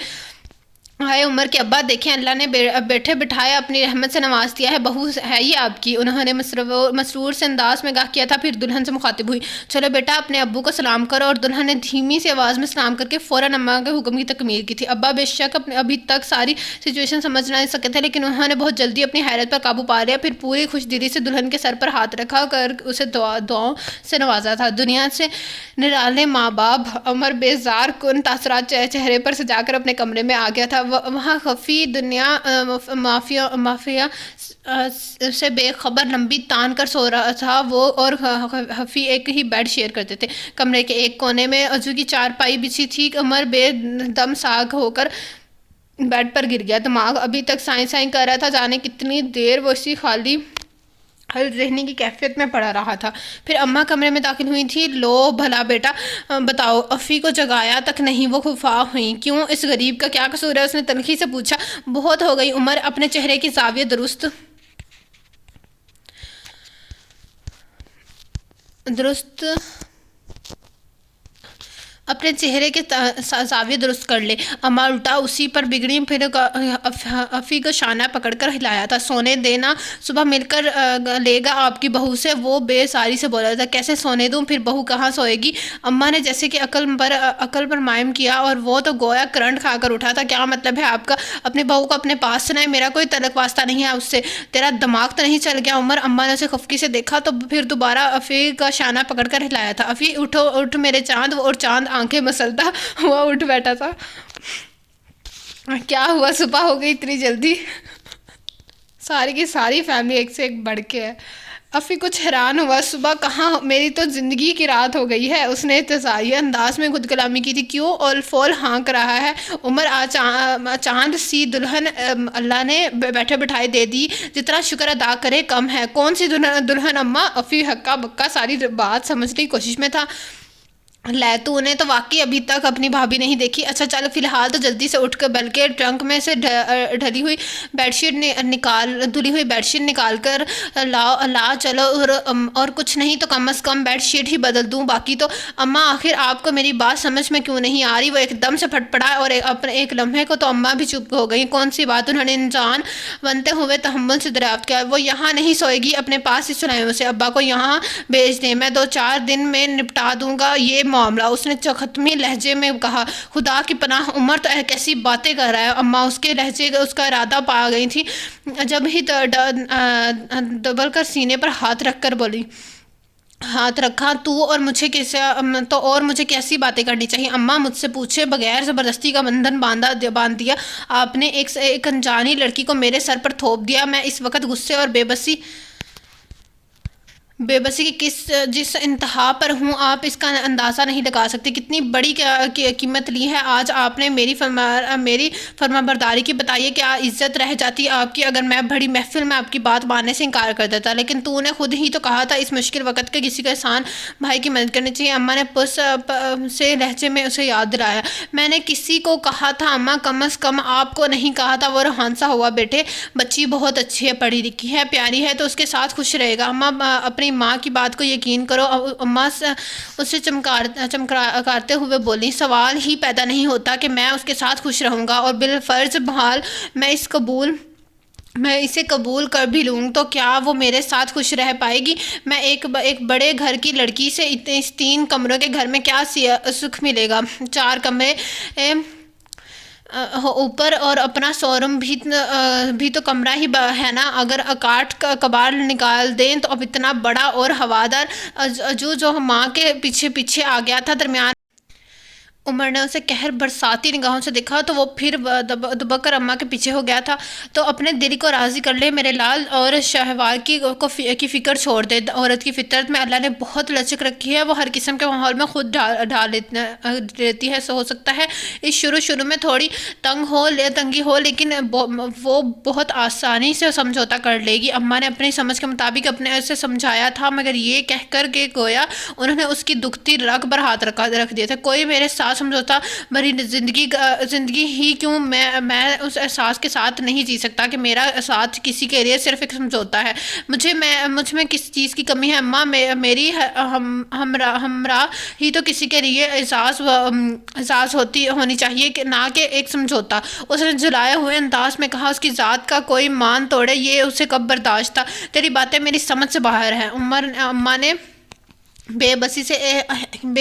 ہائے عمر کے ابا، دیکھیں اللہ نے بیٹھے بٹھائے اپنی رحمت سے نواز دیا ہے، بہو ہے یہ آپ کی۔ انہوں نے مسرور سے انداز میں گاہ کیا تھا، پھر دلہن سے مخاطب ہوئی، چلو بیٹا اپنے ابو کو سلام کرو۔ اور دلہن نے دھیمی سی آواز میں سلام کر کے فوراً اماں کے حکم کی تکمیل کی تھی۔ ابا بے شک ابھی تک ساری سچویشن سمجھ نہ سکے تھے، لیکن انہوں نے بہت جلدی اپنی حیرت پر قابو پا لیا، پھر پوری خوش دلی سے دلہن کے سر پر ہاتھ رکھا کر اسے دعاؤں سے نوازا تھا۔ دنیا سے نرالے ماں باپ، عمر بیزار کن تاثرات چہرے پر سجا کر اپنے کمرے میں آ گیا تھا۔ وہاں خفی دنیا مافیا سے بے خبر لمبی تان کر سو رہا تھا۔ وہ اور خفی ایک ہی بیڈ شیئر کرتے تھے۔ کمرے کے ایک کونے میں اجو کی چارپائی بچھی تھی۔ عمر بے دم ساگ ہو کر بیڈ پر گر گیا۔ دماغ ابھی تک سائیں کر رہا تھا، جانے کتنی دیر وہ اسی خالی ذہنی کی کیفیت میں پڑا رہا تھا۔ پھر اماں کمرے میں داخل ہوئی تھی۔ لو بھلا بیٹا بتاؤ، افی کو جگایا تک نہیں؟ وہ خفا ہوئیں۔ کیوں، اس غریب کا کیا قصور ہے؟ اس نے تنخی سے پوچھا۔ بہت ہو گئی عمر، اپنے چہرے کی زاویہ درست اپنے چہرے کے زاویے درست کر لے۔ اماں الٹا اسی پر بگڑی، پھر افی کو شانہ پکڑ کر ہلایا تھا۔ سونے دینا، صبح مل کر لے گا آپ کی بہو سے، وہ بے ساری سے بولا تھا۔ کیسے سونے دوں، پھر بہو کہاں سوئے گی؟ اماں نے جیسے کہ عقل پر مائم کیا، اور وہ تو گویا کرنٹ کھا کر اٹھا تھا۔ کیا مطلب ہے آپ کا؟ اپنی بہو کو اپنے پاس سنائے، میرا کوئی تعلق واسطہ نہیں ہے اس سے۔ تیرا دماغ تو نہیں چل گیا عمر؟ اماں نے اسے خفگی سے دیکھا تو پھر دوبارہ افی کا شانہ پکڑ کر ہلایا تھا۔ افی اٹھو، اٹھ میرے چاند، اور چاند آنکھیں مسلتا ہوا اٹھ بیٹھا تھا۔ کیا ہوا، صبح ہو گئی اتنی جلدی؟ ساری کی ساری فیملی ایک سے ایک بڑھ کے ہے۔ افی کچھ حیران ہوا۔ صبح کہاں، میری تو زندگی کی رات ہو گئی ہے۔ اس نے اتضاعی انداز میں خود کلامی کی تھی۔ کیوں اول فول ہانک رہا ہے عمر؟ چاند سی دلہن اللہ نے بیٹھے بٹھائے دے دی، جتنا شکر ادا کرے کم ہے۔ کون سی دلہن اماں؟ افی ہکا بکا ساری بات سمجھنے کی کوشش میں تھا۔ لے، تو نے تو واقعی ابھی تک اپنی بھابھی نہیں دیکھی؟ اچھا چل، فی الحال تو جلدی سے اٹھ کر بلکہ ٹرنک میں سے دھلی ہوئی بیڈ شیٹ نکال کر لا چلو، اور کچھ نہیں تو کم از کم بیڈ شیٹ ہی بدل دوں، باقی تو۔ اماں آخر آپ کو میری بات سمجھ میں کیوں نہیں آ رہی؟ وہ ایک دم سے پھٹ پڑا، اور اپنے ایک لمحے کو تو اماں بھی چپ ہو گئی۔ کون سی بات؟ انہوں نے انسان بنتے ہوئے تحمل سے دریافت کیا۔ وہ یہاں نہیں سوئے گی، اپنے پاس ہی سنائیں اسے، ابا کو یہاں بھیج دیں، میں 2-4 دن میں نپٹا دوں گا یہ معاملہ، اس نے ختمی لہجے میں کہا۔ خدا کی پناہ عمر تو کیسی باتیں کر رہا ہے؟ اماں اس کے لہجے اس کا ارادہ پا گئی تھی، جب ہی دبل کر سینے پر ہاتھ رکھ کر بولی۔ ہاتھ رکھا تو اور مجھے کیسی باتیں کرنی چاہیے؟ اماں مجھ سے پوچھے بغیر زبردستی کا بندھن باندھ دیا آپ نے، ایک انجانی لڑکی کو میرے سر پر تھوپ دیا۔ میں اس وقت غصے اور بے بسی کی جس انتہا پر ہوں، آپ اس کا اندازہ نہیں لگا سکتے۔ کتنی بڑی قیمت لی ہے آج آپ نے میری فرمانبرداری کی۔ بتائیے کیا عزت رہ جاتی آپ کی اگر میں بڑی محفل میں آپ کی بات ماننے سے انکار کر دیتا؟ لیکن تو نے خود ہی تو کہا تھا اس مشکل وقت کے کسی کا احسان بھائی کی مدد کرنی چاہیے۔ اماں نے پس سے لہجے میں اسے یاد دلایا۔ میں نے کسی کو کہا تھا اماں؟ کم از کم آپ کو نہیں کہا تھا۔ وہ روحانسا ہوا۔ بیٹے، بچی بہت اچھی ہے، پڑھی لکھی ہے، پیاری ہے، تو اس کے ساتھ خوش رہے گا۔ اماں اپنی ماں کی بات کو یقین کرو۔ اماں اسے چمکارتے ہوئے بولی۔ سوال ہی پیدا نہیں ہوتا کہ میں اس کے ساتھ خوش رہوں گا، اور بالفرض بحال میں اسے قبول کر بھی لوں تو کیا وہ میرے ساتھ خوش رہ پائے گی؟ میں ایک بڑے گھر کی لڑکی سے اس 3 کمروں کے گھر میں کیا سکھ ملے گا؟ 4 کمرے اوپر اور اپنا سوروم بھی تو کمرہ ہی ہے نا۔ اگر کاٹ کباڑ نکال دیں تو اب اتنا بڑا اور ہوادار جو ماں کے پیچھے آ گیا تھا درمیان۔ عمر نے اسے قہر برساتی نگاہوں سے دیکھا تو وہ پھر دبک کر اماں کے پیچھے ہو گیا تھا۔ تو اپنے دل کو راضی کر لے میرے لال، اور شہوار کی فکر چھوڑ دے۔ عورت کی فطرت میں اللہ نے بہت لچک رکھی ہے، وہ ہر قسم کے ماحول میں خود ڈال لیتی ہے۔ ہو سکتا ہے اس شروع میں تھوڑی تنگی ہو، لیکن وہ بہت آسانی سے سمجھوتا کر لے گی۔ اماں نے اپنی سمجھ کے مطابق اپنے اسے سمجھایا تھا، مگر یہ کہہ کر کہ گویا انہوں نے اس کی دکھتی رگ پر ہاتھ رکھ دیے تھے۔ کوئی میرے ساتھ سمجھوتا بھری زندگی ہی کیوں، میں اس احساس کے ساتھ نہیں جی سکتا کہ میرا ساتھ کسی کے لیے صرف ایک سمجھوتا ہے۔ مجھ میں کس چیز کی کمی ہے اماں؟ میری ہمراہ ہی تو کسی کے لیے اعزاز ہونی چاہیے، نہ کہ ایک سمجھوتا۔ اس نے جلائے ہوئے انداز میں کہا۔ اس کی ذات کا کوئی مان توڑے یہ اسے کب برداشت تھا؟ تیری باتیں میری سمجھ سے باہر ہیں۔ اماں نے بے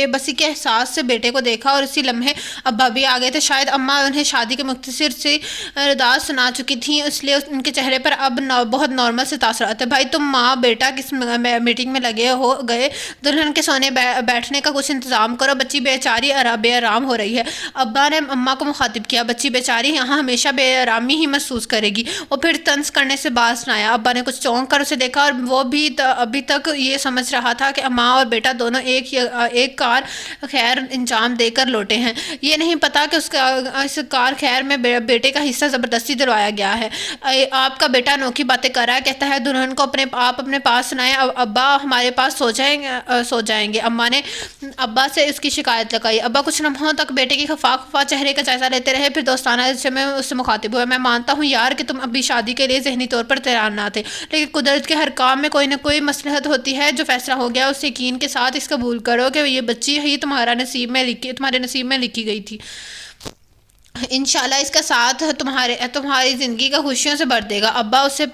بسی کے احساس سے بیٹے کو دیکھا، اور اسی لمحے ابا بھی آ گئے تھے۔ شاید اماں انہیں شادی کے مختصر سی رداعت سنا چکی تھیں، اس لیے ان کے چہرے پر اب بہت نارمل سے تاثرات تھے۔ بھائی، تم ماں بیٹا کس میٹنگ میں لگے گئے؟ دلہن کے سونے بیٹھنے کا کچھ انتظام کرو، بچی بیچاری بے آرام ہو رہی ہے۔ ابا نے اماں کو مخاطب کیا۔ بچی بیچاری یہاں ہمیشہ بے آرامی ہی محسوس کرے گی۔ وہ پھر طنز کرنے سے باز نہ آیا۔ ابا نے کچھ چونک کر اسے دیکھا، اور وہ بھی ابھی تک یہ سمجھ رہا تھا کہ ماں اور بیٹا دونوں ایک کار خیر انجام دے کر لوٹے ہیں۔ یہ نہیں پتا کہ اس کار خیر میں بیٹے کا حصہ زبردستی دلوایا گیا ہے۔ آپ کا بیٹا انوکھی باتیں کر رہا ہے، کہتا ہے دلہن کو آپ اپنے پاس سنائیں، ابا ہمارے پاس سو جائیں گے۔ اماں نے ابا سے اس کی شکایت لگائی۔ ابا کچھ لمحوں تک بیٹے کی خفا چہرے کا جائزہ لیتے رہے، پھر دوستانہ سے میں اس سے مخاطب ہوا۔ میں مانتا ہوں یار کہ تم ابھی شادی کے لیے ذہنی طور پر تیار نہ تھے، لیکن قدرت کے ہر کام میں کوئی نہ کوئی مصلحت ہوتی ہے۔ جو فیصلہ ہو گیا اس سے یقین کے ساتھ اس قبول کرو کہ یہ بچی ہے، یہ تمہارے نصیب میں لکھی گئی تھی۔ انشاءاللہ اس کا ساتھ تمہاری زندگی کا خوشیوں سے بھر دے گا۔ ابا اسے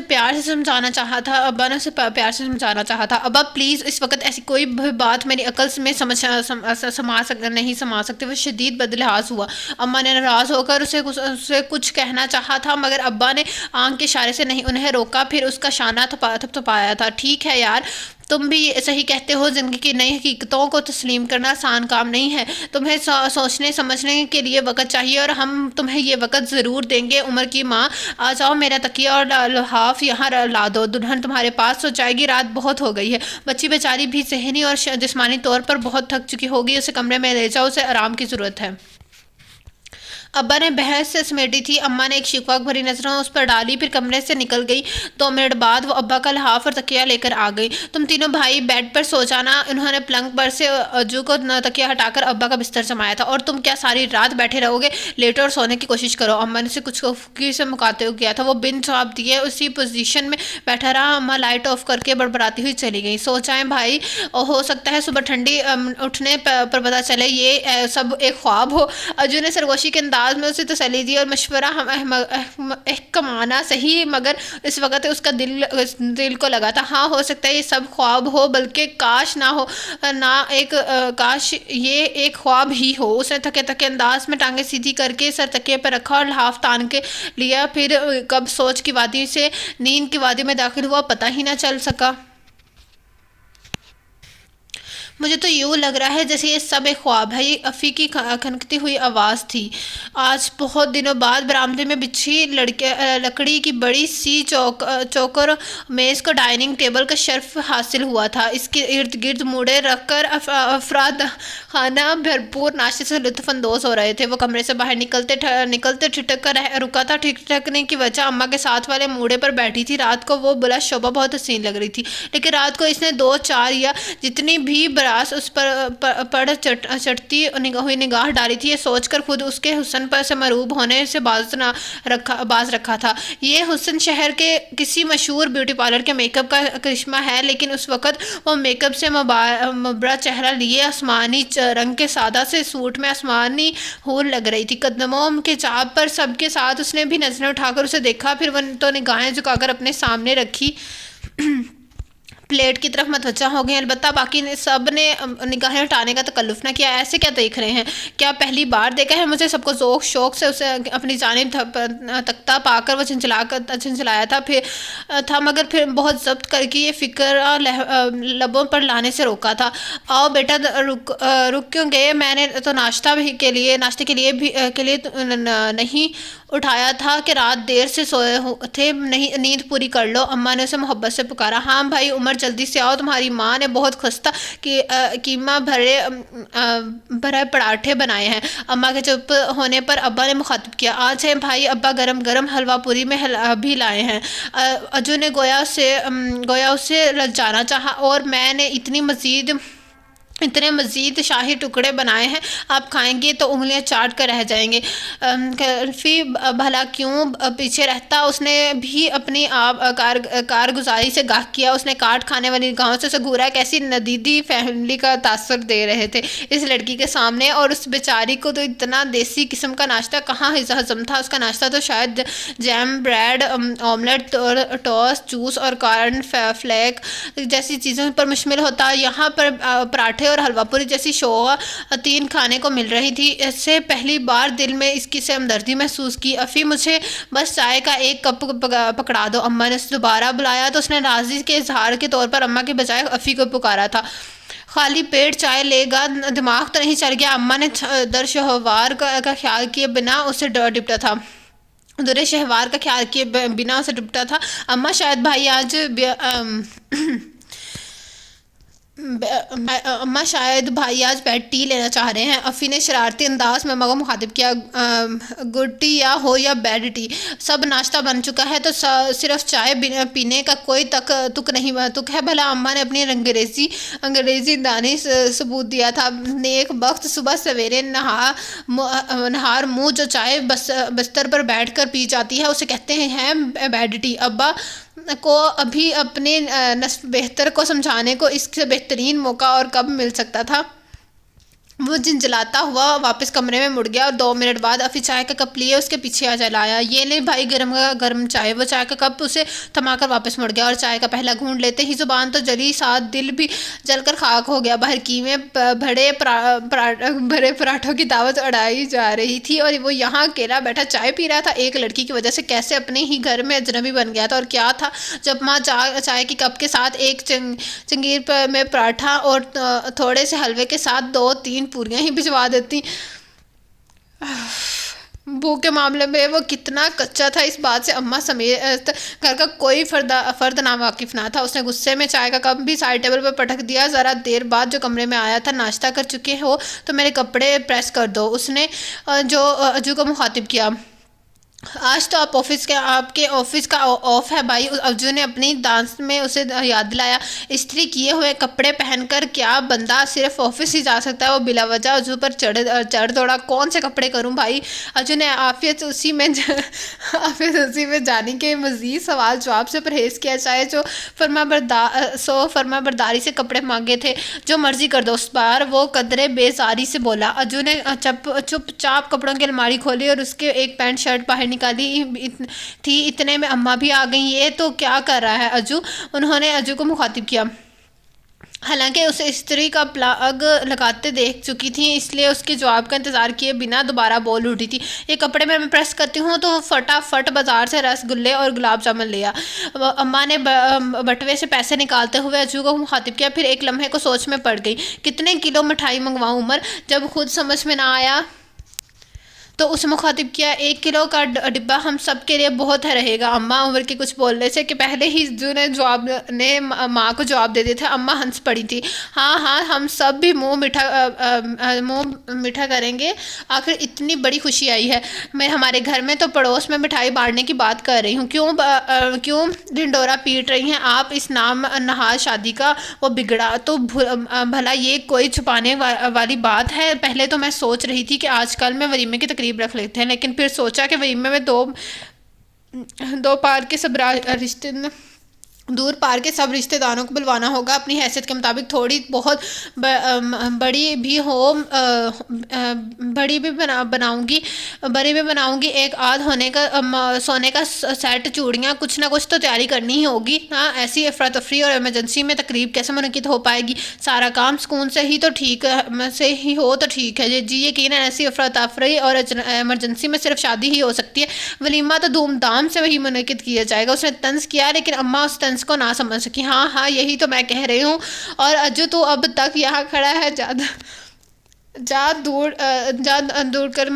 پیار سے سمجھانا چاہا تھا۔ ابا نے اسے پیار سے سمجھانا چاہا تھا، ابا پلیز اس وقت ایسی کوئی بھی بات میری عقل میں نہیں سما سکتے۔ وہ شدید بدلحاظ ہوا۔ اماں نے ناراض ہو کر اسے کچھ کہنا چاہا تھا، مگر ابا نے آنکھ کے اشارے سے نہیں انہیں روکا، پھر اس کا شانہ تھپتھپایا تھا۔ ٹھیک ہے یار، تم بھی صحیح کہتے ہو، زندگی کی نئی حقیقتوں کو تسلیم کرنا آسان کام نہیں ہے۔ تمہیں سوچنے سمجھنے کے لیے وقت چاہیے، اور ہم تمہیں یہ وقت ضرور دیں گے۔ عمر کی ماں، آ جاؤ، میرا تکیہ اور لحاف یہاں لا دو، دلہن تمہارے پاس ہو جائے گی، رات بہت ہو گئی ہے۔ بچی بیچاری بھی ذہنی اور جسمانی طور پر بہت تھک چکی ہوگی، اسے کمرے میں لے جاؤ، اسے آرام کی ضرورت ہے۔ ابا نے بحث سے سمیٹی تھی۔ اماں نے ایک شکوک بھری نظروں اس پر ڈالی، پھر کمرے سے نکل گئی۔ 2 منٹ بعد وہ ابا کا لحاف اور تکیہ لے کر آ گئی۔ تم تینوں بھائی بیڈ پر سو جانا۔ انہوں نے پلنگ پر سے عجو کو تکیہ ہٹا کر ابا کا بستر جمایا تھا۔ اور تم کیا ساری رات بیٹھے رہو گے؟ لیٹو اور سونے کی کوشش کرو۔ اماں نے اسے کچھ خفگی سے مخاطب کیا تھا۔ وہ بن جواب دیے اسی پوزیشن میں بیٹھا رہا۔ اماں لائٹ آف کر کے بڑبڑاتی ہوئی چلی گئی۔ سو جائیں بھائی، ہو سکتا ہے صبح ٹھنڈی اٹھنے پر پتہ چلے یہ سب ایک خواب ہو۔ عجو نے سرگوشی کے انداز میں اسے تسلی دی اور مشورہ احکامانہ صحیح، مگر اس وقت اس کا دل کو لگا تھا ہاں، ہو سکتا ہے یہ سب خواب ہو، بلکہ کاش یہ ایک خواب ہی ہو۔ اس نے تھکے تھکے انداز میں ٹانگیں سیدھی کر کے سر تکیے پر رکھا اور لحاف تان کے لیا، پھر کب سوچ کی وادی سے نیند کی وادی میں داخل ہوا پتہ ہی نہ چل سکا۔ مجھے تو یوں لگ رہا ہے جیسے یہ سب ایک خواب ہے، یہ افی کی کھنکتی ہوئی آواز تھی۔ آج بہت دنوں بعد برآمدے میں بچھی لکڑی کی بڑی سی چوکر میز کو ڈائننگ ٹیبل کا شرف حاصل ہوا تھا۔ اس کے ارد گرد موڑے رکھ کر افراد خانہ بھرپور ناشتے سے لطف اندوز ہو رہے تھے۔ وہ کمرے سے باہر نکلتے ٹھٹک کر رکا تھا۔ ٹھٹکنے کی وجہ اماں کے ساتھ والے موڑے پر بیٹھی تھی۔ رات کو وہ بلا شعبہ بہت حسین لگ رہی تھی، لیکن رات کو اس نے 2 4 یا جتنی بھی براس اس پر چڑھتی ہوئی نگاہ ڈالی تھی، یہ سوچ کر خود اس کے حسن پر سے مرعوب ہونے سے باز رکھا تھا۔ یہ حسن شہر کے کسی مشہور بیوٹی پارلر کے میک اپ کا کرشمہ ہے، لیکن اس وقت وہ میک اپ سے مبرا چہرہ لیے آسمانی رنگ کے سادہ سے سوٹ میں آسمانی حور لگ رہی تھی۔ قدموں کے چاپ پر سب کے ساتھ اس نے بھی نظریں اٹھا کر اسے دیکھا، پھر وہ تو نگاہیں جھکا کر اپنے سامنے رکھی پلیٹ کی طرف متوجہ ہو گئے، البتہ باقی سب نے نگاہیں ہٹانے کا تکلف نہ کیا۔ ایسے کیا دیکھ رہے ہیں؟ کیا پہلی بار دیکھا ہے مجھے؟ سب کو ذوق شوق سے اسے اپنی جانب تکتا پا کر وہ جھنجھلایا تھا، مگر پھر بہت ضبط کر کے یہ فکر لبوں پر لانے سے روکا تھا۔ آؤ بیٹا، رک کیوں گئے؟ میں نے تو ناشتے کے لیے نہیں اٹھایا تھا کہ رات دیر سے سوئے تھے، نیند پوری کر لو۔ اماں نے اسے محبت سے پکارا۔ ہاں بھائی عمر، جلدی سے آؤ، تمہاری ماں نے بہت خستہ قیمہ بھرے پراٹھے بنائے ہیں۔ اماں کے چپ ہونے پر ابا نے مخاطب کیا، آج ہیں بھائی، ابا گرم گرم حلوہ پوری میں بھی لائے ہیں۔ عجو نے گویا اسے للچانا چاہا، اور میں نے اتنے مزید شاہی ٹکڑے بنائے ہیں، آپ کھائیں گے تو انگلیاں چاٹ کر رہ جائیں گے۔ کلفی بھلا کیوں پیچھے رہتا، اس نے بھی اپنی کارگزاری سے گاہ کیا۔ اس نے کاٹ کھانے والی نگاہوں سے اسے گھورا۔ کیسی ندیدی فیملی کا تاثر دے رہے تھے اس لڑکی کے سامنے، اور اس بیچاری کو تو اتنا دیسی قسم کا ناشتہ کہاں ہضم تھا۔ اس کا ناشتہ تو شاید جیم، بریڈ آملیٹ، ٹوسٹ، جوس اور کارن فلیک جیسی چیزوں پر مشتمل ہوتا۔ یہاں پر پراٹھے اور حلوہ پوری جیسی شوقین کھانے کو مل رہی تھی۔ اس سے پہلی بار دل میں اس کی سے ہمدردی محسوس کی۔ افی، مجھے بس چائے کا ایک کپ پکڑا دو۔ اماں نے اسے دوبارہ بلایا تو اس نے راضی کے اظہار کے طور پر اماں کے بجائے افی کو پکارا تھا۔ خالی پیٹ چائے لے گا، دماغ تو نہیں چل گیا؟ اماں نے درشہوار کا خیال کیے بنا اسے ڈپٹا تھا۔ اماں شاید بھائی آج بیڈ ٹی لینا چاہ رہے ہیں۔ افی نے شرارتی انداز میں اماں کو مخاطب کیا، گڈ ٹی یا ہو یا بیڈ ٹی، سب ناشتہ بن چکا ہے، تو صرف چائے پینے کا کوئی تک ہے بھلا؟ اماں نے اپنی انگریزی دانی ثبوت دیا تھا۔ نیک بخت، صبح سویرے نہار منہ جو چائے بستر پر بیٹھ کر پی جاتی ہے، اسے کہتے ہیں بیڈ ٹی۔ ابا کو ابھی اپنے نصف بہتر کو سمجھانے کو اس سے بہترین موقع اور کب مل سکتا تھا؟ وہ جھنجھلاتا ہوا واپس کمرے میں مڑ گیا اور 2 منٹ بعد افی چائے کا کپ لیے اس کے پیچھے آ چلایا، یہ لے بھائی گرم چائے۔ وہ چائے کا کپ اسے تھما کر واپس مڑ گیا اور چائے کا پہلا گھونٹ لیتے ہی زبان تو جلی، ساتھ دل بھی جل کر خاک ہو گیا۔ باہر قیمے بھرے پراٹھوں کی دعوت اڑائی جا رہی تھی اور وہ یہاں اکیلا بیٹھا چائے پی رہا تھا۔ ایک لڑکی کی وجہ سے کیسے اپنے ہی گھر میں اجنبی بن گیا تھا، اور کیا تھا جب ماں چائے کی کپ کے ساتھ ایک چنگیر میں پراٹھا اور تھوڑے سے حلوے کے ساتھ 2-3 پوریاں ہی بھجوا دیتی۔ بھوک کے معاملے میں وہ کتنا کچا تھا، اس بات سے اماں سمیت گھر کا کوئی فرد ناواقف نہ تھا۔ اس نے غصے میں چائے کا کپ بھی سائڈ ٹیبل پر پٹک دیا۔ ذرا دیر بعد جو کمرے میں آیا تھا، ناشتہ کر چکے ہو تو میرے کپڑے پریس کر دو، اس نے اجو کو مخاطب کیا۔ آج تو آپ کے آفس کا آف ہے بھائی، اجو نے اپنی دانت میں اسے یاد دلایا۔ استری کیے ہوئے کپڑے پہن کر کیا بندہ صرف آفس ہی جا سکتا ہے؟ وہ بلا وجہ اجو پر چڑھ دوڑا۔ کون سے کپڑے کروں بھائی؟ اجو نے عافیت اسی میں جانے کے مزید سوال جواب سے پرہیز کیا، چاہے جو فرما برداری سے کپڑے مانگے تھے۔ جو مرضی کر دو۔ اس بار وہ قدرے بیزاری سے بولا۔ اجو نے چپ چاپ کپڑوں کی الماری کھولی اور اس کے ایک پینٹ شرٹ باہر نکالی تھی، اتنے میں اماں بھی آ گئیں۔ یہ تو کیا کر رہا ہے اجو؟ انہوں نے اجو کو مخاطب کیا، حالانکہ اسے استری کا پلگ لگاتے دیکھ چکی تھیں، اس لیے اس کے جواب کا انتظار کیے بنا دوبارہ بول اٹھی تھی، یہ کپڑے میں پریس کرتی ہوں تو فٹافٹ بازار سے رس گلے اور گلاب جامن لیا۔ اماں نے بٹوے سے پیسے نکالتے ہوئے اجو کو مخاطب کیا، پھر ایک لمحے کو سوچ میں پڑ گئی، کتنے کلو مٹھائی منگواؤں عمر؟ جب خود سمجھ میں نہ آیا تو اسے مخاطب کیا، 1 کلو کا ڈبہ ہم سب کے لیے بہت رہے گا۔ اماں عمر کے کچھ بولنے سے کہ پہلے ہی جو نے ماں کو جواب دے دیا تھا۔ اماں ہنس پڑی تھی، ہاں ہم سب بھی منہ میٹھا کریں گے، آخر اتنی بڑی خوشی آئی ہے۔ میں ہمارے گھر میں تو پڑوس میں مٹھائی بانٹنے کی بات کر رہی ہوں، کیوں ڈھنڈورا پیٹ رہی ہیں آپ اس نام نہاد شادی کا؟ وہ بگڑا تو بھلا یہ کوئی چھپانے والی بات ہے؟ پہلے تو میں سوچ رہی تھی کہ آج کل میں ولیمے کی تقریب رکھ لیتے ہیں، لیکن پھر سوچا کہ ولیمے میں دور پار کے سب رشتہ داروں کو بلوانا ہوگا، اپنی حیثیت کے مطابق تھوڑی بہت بڑی بھی بناؤں گی، ایک آدھ سونے کا سیٹ، چوڑیاں، کچھ نہ کچھ تو تیاری کرنی ہی ہوگی۔ ہاں، ایسی افراتفری اور ایمرجنسی میں تقریب کیسے منعقد ہو پائے گی؟ سارا کام سکون سے ہی ہو تو ٹھیک ہے جی، یقیناً ایسی افراتفری اور ایمرجنسی میں صرف شادی ہی ہو سکتی ہے، ولیمہ تو دھوم دھام سے وہی منعقد کیا جائے گا۔ اس نے طنز کیا، لیکن اماں اس طنز کو نہ سمجھ سکی۔ ہاں یہی تو میں کہہ رہی ہوں، اور اجو تو اب تک یہاں کھڑا ہے، دوڑ کر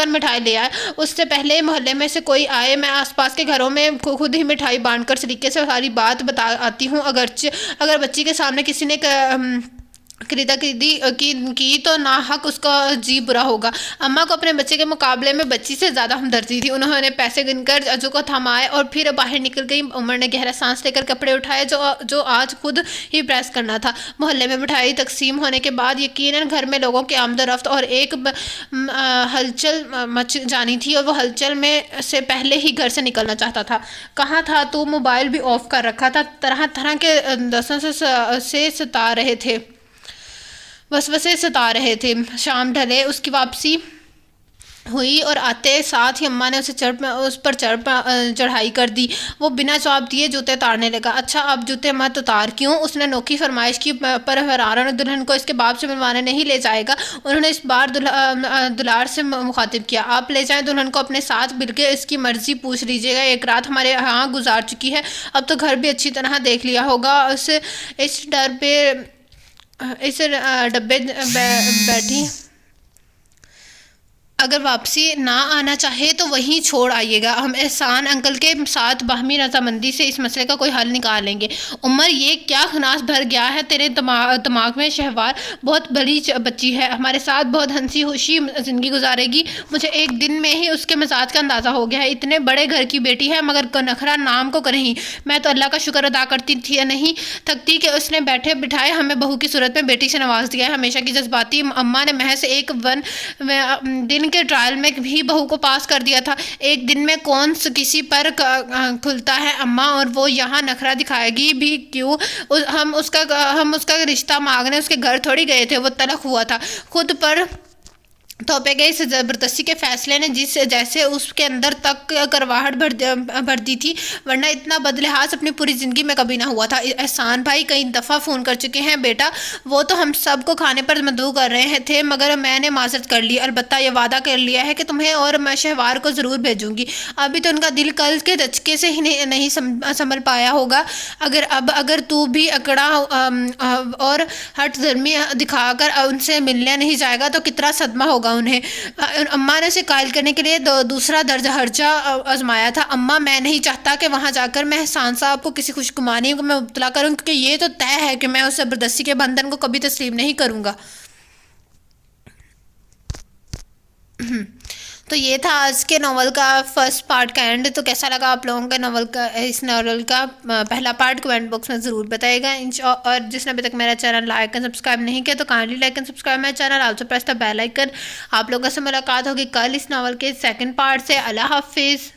مٹھائی لے آئے، اس سے پہلے محلے میں سے کوئی آئے۔ میں آس پاس کے گھروں میں خود ہی مٹھائی بانٹ کر سلیقے سے ساری بات بتا آتی ہوں، اگر بچی کے سامنے کسی نے خریدی کی تو ناحق اس کا جی برا ہوگا۔ اماں کو اپنے بچے کے مقابلے میں بچی سے زیادہ ہمدردی تھی۔ انہوں نے پیسے گن کر اجو کو تھمائے اور پھر باہر نکل گئی۔ عمر نے گہرا سانس لے کر کپڑے اٹھائے جو آج خود ہی پریس کرنا تھا۔ محلے میں مٹھائی تقسیم ہونے کے بعد یقیناً گھر میں لوگوں کی آمد و رفت اور ایک ہلچل مچ جانی تھی، اور وہ ہلچل میں سے پہلے ہی گھر سے نکلنا چاہتا تھا۔ کہاں تھا تو؟ موبائل بھی آف کر رکھا تھا، طرح طرح کے وسوسے ستا رہے تھے۔ شام ڈھلے، اس کی واپسی ہوئی اور آتے ساتھ ہی اماں نے اس پر چڑھائی کر دی۔ وہ بنا جواب دیے جوتے اتارنے لگا۔ اچھا اب جوتے مت اتار۔ کیوں؟ اس نے انوکھی فرمائش کی، پر حیران اور دلہن کو اس کے باپ سے ملوانے نہیں لے جائے گا؟ انہوں نے اس بار دلار سے مخاطب کیا، آپ لے جائیں دلہن کو اپنے ساتھ، بلکہ اس کی مرضی پوچھ لیجیے گا، ایک رات ہمارے ہاں گزار چکی ہے، اب تو گھر بھی اچھی طرح دیکھ لیا ہوگا۔ اس ڈبے بیٹھی، اگر واپسی نہ آنا چاہے تو وہیں چھوڑ آئیے گا، ہم احسان انکل کے ساتھ باہمی رضامندی سے اس مسئلے کا کوئی حل نکال لیں گے۔ عمر، یہ کیا خناس بھر گیا ہے تیرے دماغ میں؟ شہوار بہت بڑی بچی ہے، ہمارے ساتھ بہت ہنسی خوشی زندگی گزارے گی، مجھے ایک دن میں ہی اس کے مزاج کا اندازہ ہو گیا ہے، اتنے بڑے گھر کی بیٹی ہے مگر نخرہ نام کو کریں۔ میں تو اللہ کا شکر ادا کرتی تھی نہیں تھکتی کہ اس نے بیٹھے بٹھائے ہمیں بہو کی صورت میں بیٹی سے نواز دیا ہے۔ ہمیشہ کی جذباتی اماں نے محض ایک دن دن کے ٹرائل میں بھی بہو کو پاس کر دیا تھا. ایک دن میں کون کسی پر کھلتا ہے اماں, اور وہ یہاں نخرہ دکھائے گی بھی کیوں؟ ہم اس کا رشتہ مانگنے اس کے گھر تھوڑی گئے تھے, وہ طلق ہوا تھا. خود پر تھوپے گئے اس زبردستی کے فیصلے نے جیسے اس کے اندر تک کرواہٹ بھر دی تھی, ورنہ اتنا بدلحاظ اپنی پوری زندگی میں کبھی نہ ہوا تھا. احسان بھائی کئی دفعہ فون کر چکے ہیں بیٹا, وہ تو ہم سب کو کھانے پر مدعو کر رہے تھے, مگر میں نے معذرت کر لی. البتہ یہ وعدہ کر لیا ہے کہ تمہیں اور میں شہوار کو ضرور بھیجوں گی. ابھی تو ان کا دل کل کے دھچکے سے ہی نہیں سنبھل پایا ہوگا. اگر تو بھی اکڑا اور ہٹ درمی دکھا کر ان سے ملنے نہیں جائے گا تو کتنا صدمہ ہوگا انہیں. اماں نے اسے قائل کرنے کے لیے دوسرا درجہ ہرجہ آزمایا تھا. اماں, میں نہیں چاہتا کہ وہاں جا کر میں احسان صاحب کو کسی خوشگمانی میں مبتلا کروں, کیونکہ یہ تو طے ہے کہ میں اس زبردستی کے بندھن کو کبھی تسلیم نہیں کروں گا. تو یہ تھا آج کے ناول کا فرسٹ پارٹ کا اینڈ. تو کیسا لگا آپ لوگوں کا اس ناول کا پہلا پارٹ کمنٹ باکس میں ضرور بتائے گا. اور جس نے ابھی تک میرا چینل لائک اینڈ سبسکرائب نہیں کیا تو کائنڈلی لائک اینڈ سبسکرائب میرا channel, also press the bell icon. آپ لوگوں سے ملاقات ہوگی کل اس ناول کے سیکنڈ پارٹ سے. اللہ حافظ.